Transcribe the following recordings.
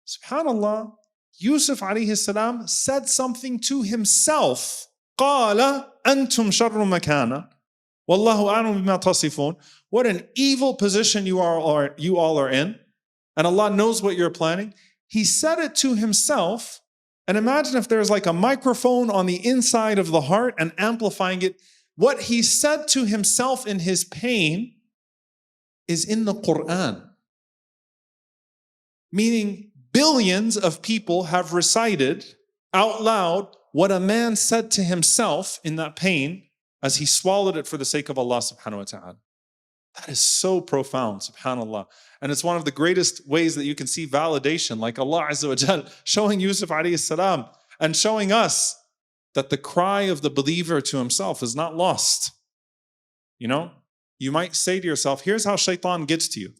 SubhanAllah, Yusuf alayhi salam said something to himself. قَالَ أَنْتُمْ شَرٌّ مَكَانًا وَاللَّهُ أَعْلَمُ بِمَا تَصِفُونَ. What an evil position you all are in. And Allah knows what you're planning. He said it to himself. And imagine if there's like a microphone on the inside of the heart and amplifying it. What he said to himself in his pain is in the Quran. Meaning billions of people have recited out loud what a man said to himself in that pain as he swallowed it for the sake of Allah subhanahu wa ta'ala. That is so profound, subhanAllah. And it's one of the greatest ways that you can see validation, like Allah Azza wa Jal showing Yusuf alayhi salam and showing us that the cry of the believer to himself is not lost. You know, you might say to yourself, here's how shaitan gets to you.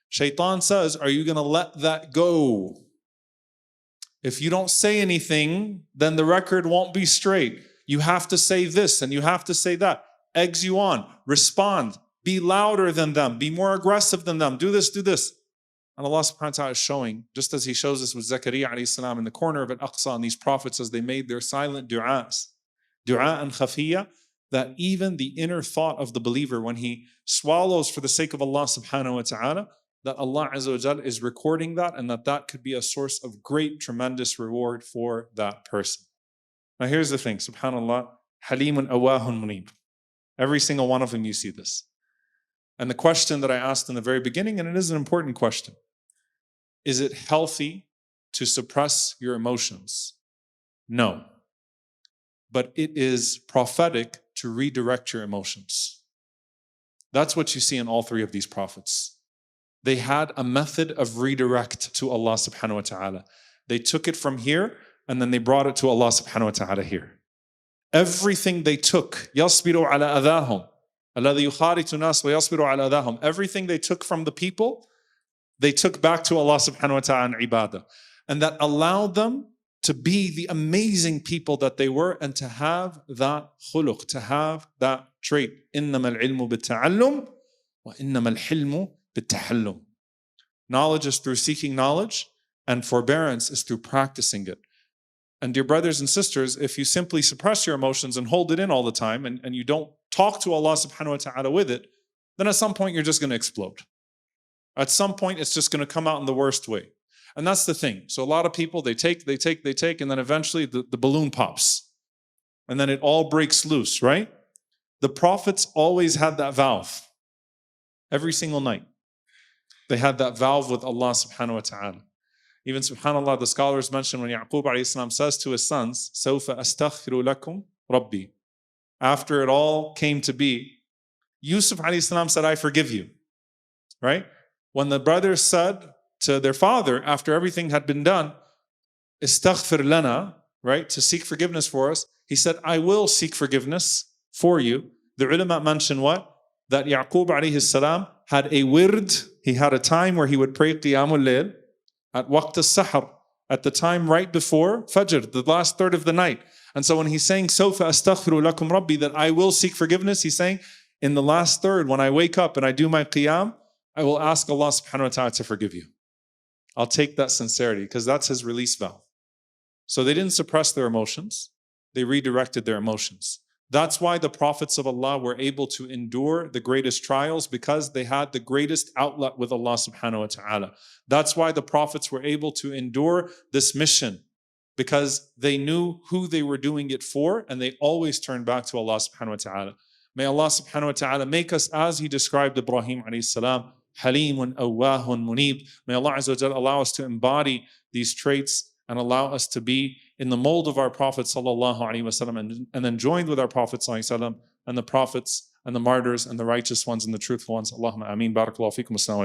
Shaitan says, are you going to let that go? If you don't say anything, then the record won't be straight. You have to say this and you have to say that. Eggs you on, respond. Be louder than them. Be more aggressive than them. Do this, do this. And Allah subhanahu wa ta'ala is showing, just as He shows us with Zakaria alayhi salam in the corner of Al-Aqsa and these prophets as they made their silent du'as, du'a and khafiyya, that even the inner thought of the believer when he swallows for the sake of Allah subhanahu wa ta'ala, that Allah Azza wa Jal is recording that and that could be a source of great, tremendous reward for that person. Now here's the thing, subhanAllah, Halimun awahun munib. Every single one of them you see this. And the question that I asked in the very beginning, and it is an important question, is it healthy to suppress your emotions? No. But it is prophetic to redirect your emotions. That's what you see in all three of these prophets. They had a method of redirect to Allah subhanahu wa ta'ala. They took it from here, and then they brought it to Allah subhanahu wa ta'ala here. Everything they took, يَصْبِرُوا عَلَى أَذَاهُمْ الَّذِي يُخَارِتُ النَّاسَ وَيَصْبِرُ عَلَى أَذَاهُمْ. Everything they took from the people, they took back to Allah subhanahu wa ta'ala in ibadah. And that allowed them to be the amazing people that they were and to have that khuluq, to have that trait. إِنَّمَا الْعِلْمُ بِالتَّعَلُّمِ وَإِنَّمَا الْحِلْمُ بِالتَّحَلُّمِ. Knowledge is through seeking knowledge, and forbearance is through practicing it. And dear brothers and sisters, if you simply suppress your emotions and hold it in all the time and you don't talk to Allah subhanahu wa ta'ala with it, then at some point you're just going to explode. At some point it's just going to come out in the worst way. And that's the thing. So a lot of people, they take, and then eventually the balloon pops. And then it all breaks loose, right? The prophets always had that valve. Every single night. They had that valve with Allah subhanahu wa ta'ala. Even subhanAllah, the scholars mention when Yaqub alayhi salam says to his sons, سَوْفَ أَسْتَغْفِرُ لَكُمْ رَبِّي. After it all came to be, Yusuf alayhi salam said, I forgive you. Right? When the brothers said to their father, after everything had been done, istaghfir lana, right, to seek forgiveness for us, he said, I will seek forgiveness for you. The ulama mention what? That Yaqub alayhi salam had a wird, he had a time where he would pray qiyamul layl at waqt al-sahar, at the time right before Fajr, the last third of the night. And so when he's saying, Sawfa astaghfiru lakum rabbi, that I will seek forgiveness, he's saying, in the last third, when I wake up and I do my qiyam, I will ask Allah subhanahu wa ta'ala to forgive you. I'll take that sincerity, because that's his release valve. So they didn't suppress their emotions, they redirected their emotions. That's why the prophets of Allah were able to endure the greatest trials, because they had the greatest outlet with Allah subhanahu wa ta'ala. That's why the prophets were able to endure this mission, because they knew who they were doing it for, and they always turned back to Allah subhanahu wa ta'ala. May Allah subhanahu wa ta'ala make us, as He described Ibrahim alayhi salam, Halimun awahun munib. May Allah Azza wa Jalla allow us to embody these traits and allow us to be in the mold of our Prophet sallallahu alaihi wasallam, and then joined with our Prophet sallallahu alaihi wasallam and the prophets and the martyrs and the righteous ones and the truthful ones. Allahumma ameen. Barakallahu feekum. Assalamu alaikum.